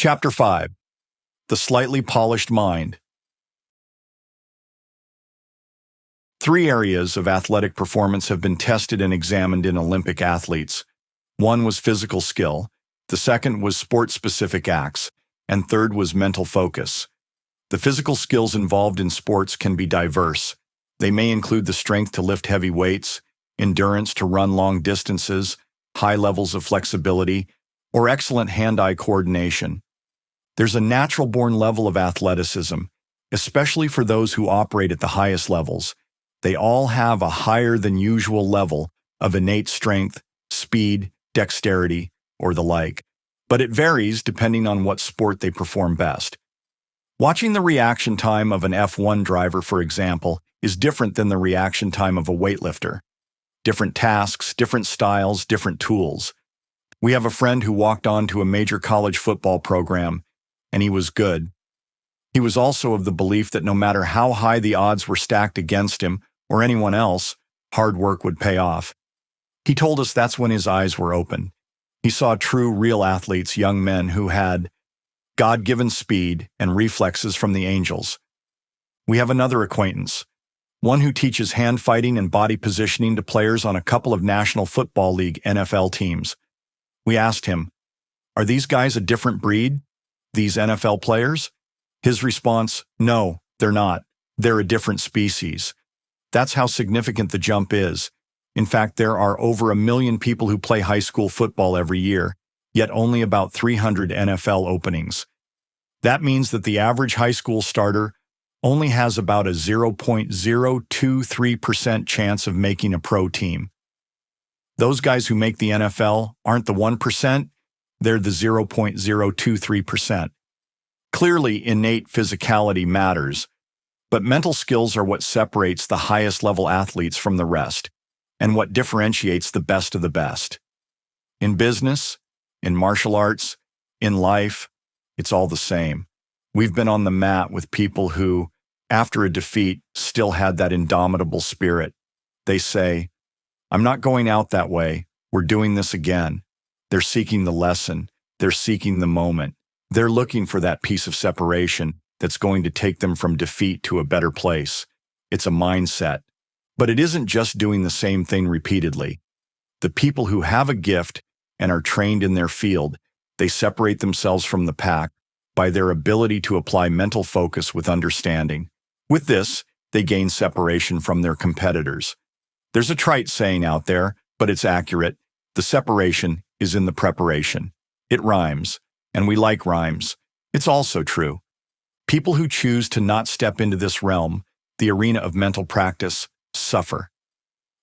Chapter 5. The Slightly Polished Mind. 3 areas of athletic performance have been tested and examined in Olympic athletes. One was physical skill, the second was sport-specific acts, and third was mental focus. The physical skills involved in sports can be diverse. They may include the strength to lift heavy weights, endurance to run long distances, high levels of flexibility, or excellent hand-eye coordination. There's a natural-born level of athleticism, especially for those who operate at the highest levels. They all have a higher-than-usual level of innate strength, speed, dexterity, or the like, but it varies depending on what sport they perform best. Watching the reaction time of an F1 driver, for example, is different than the reaction time of a weightlifter. Different tasks, different styles, different tools. We have a friend who walked on to a major college football program, and he was good. He was also of the belief that no matter how high the odds were stacked against him or anyone else, hard work would pay off. He told us that's when his eyes were open. He saw true, real athletes, young men who had God-given speed and reflexes from the angels. We have another acquaintance, one who teaches hand fighting and body positioning to players on a couple of National Football League NFL teams. We asked him, "Are these guys a different breed, these NFL players?" His response, "No, they're not. They're a different species." That's how significant the jump is. In fact, there are over 1 million people who play high school football every year, yet only about 300 NFL openings. That means that the average high school starter only has about a 0.023% chance of making a pro team. Those guys who make the NFL aren't the 1%, they're the 0.023%. Clearly, innate physicality matters, but mental skills are what separates the highest-level athletes from the rest, and what differentiates the best of the best. In business, in martial arts, in life, it's all the same. We've been on the mat with people who, after a defeat, still had that indomitable spirit. They say, "I'm not going out that way. We're doing this again." They're seeking the lesson. They're seeking the moment. They're looking for that piece of separation that's going to take them from defeat to a better place. It's a mindset. But it isn't just doing the same thing repeatedly. The people who have a gift and are trained in their field, they separate themselves from the pack by their ability to apply mental focus with understanding. With this, they gain separation from their competitors. There's a trite saying out there, but it's accurate. The separation is in the preparation. It rhymes, and we like rhymes. It's also true. People who choose to not step into this realm, the arena of mental practice, suffer.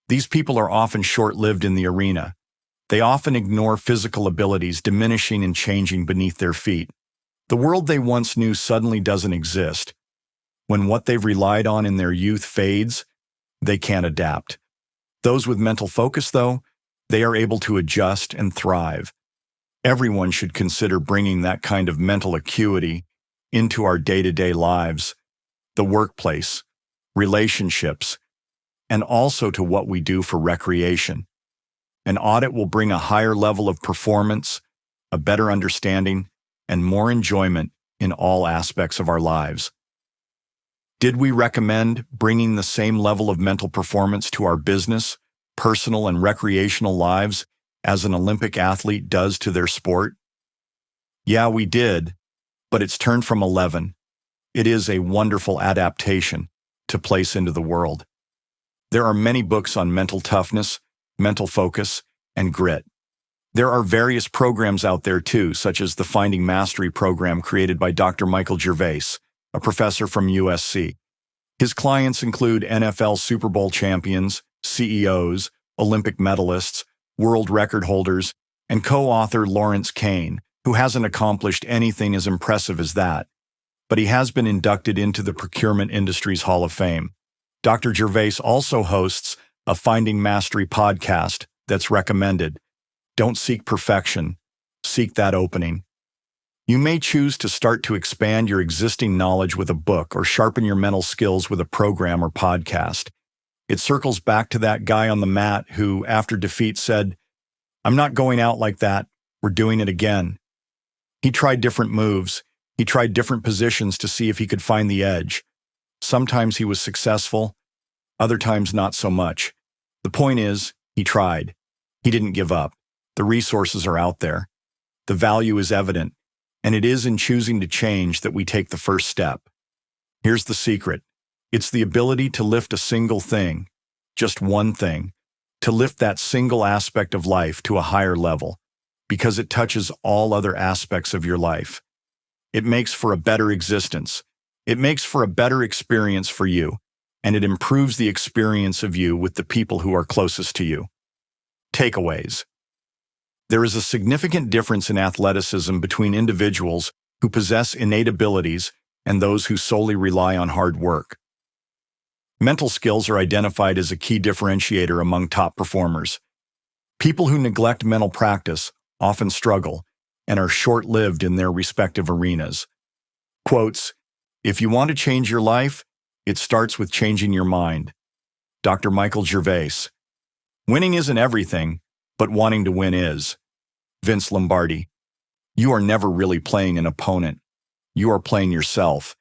These people are often short-lived in the arena. They often ignore physical abilities diminishing and changing beneath their feet. The world they once knew suddenly doesn't exist. When what they've relied on in their youth fades, they can't adapt. Those with mental focus, though, they are able to adjust and thrive. Everyone should consider bringing that kind of mental acuity into our day-to-day lives, the workplace, relationships, and also to what we do for recreation. An audit will bring a higher level of performance, a better understanding, and more enjoyment in all aspects of our lives. Did we recommend bringing the same level of mental performance to our business, personal, and recreational lives as an Olympic athlete does to their sport? Yeah, we did, but it's turned from 11. It is a wonderful adaptation to place into the world. There are many books on mental toughness, mental focus, and grit. There are various programs out there too, such as the Finding Mastery program created by Dr. Michael Gervais, a professor from USC. His clients include NFL Super Bowl champions, CEOs, Olympic medalists, world record holders, and co-author Lawrence Kane, who hasn't accomplished anything as impressive as that, but he has been inducted into the procurement industry's Hall of Fame. Dr. Gervais also hosts a Finding Mastery podcast that's recommended. Don't seek perfection, seek that opening. You may choose to start to expand your existing knowledge with a book or sharpen your mental skills with a program or podcast. It circles back to that guy on the mat who, after defeat, said, "I'm not going out like that. We're doing it again." He tried different moves. He tried different positions to see if he could find the edge. Sometimes he was successful, other times not so much. The point is, he tried. He didn't give up. The resources are out there. The value is evident, and it is in choosing to change that we take the first step. Here's the secret. It's the ability to lift a single thing, just one thing, to lift that single aspect of life to a higher level, because it touches all other aspects of your life. It makes for a better existence. It makes for a better experience for you, and it improves the experience of you with the people who are closest to you. Takeaways. There is a significant difference in athleticism between individuals who possess innate abilities and those who solely rely on hard work. Mental skills are identified as a key differentiator among top performers. People who neglect mental practice often struggle and are short-lived in their respective arenas. Quotes, "If you want to change your life, it starts with changing your mind." Dr. Michael Gervais. Winning isn't everything, but wanting to win is. Vince Lombardi. You are never really playing an opponent. You are playing yourself,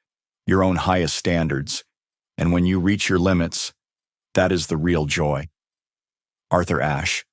your own highest standards. And when you reach your limits, that is the real joy. Arthur Ashe.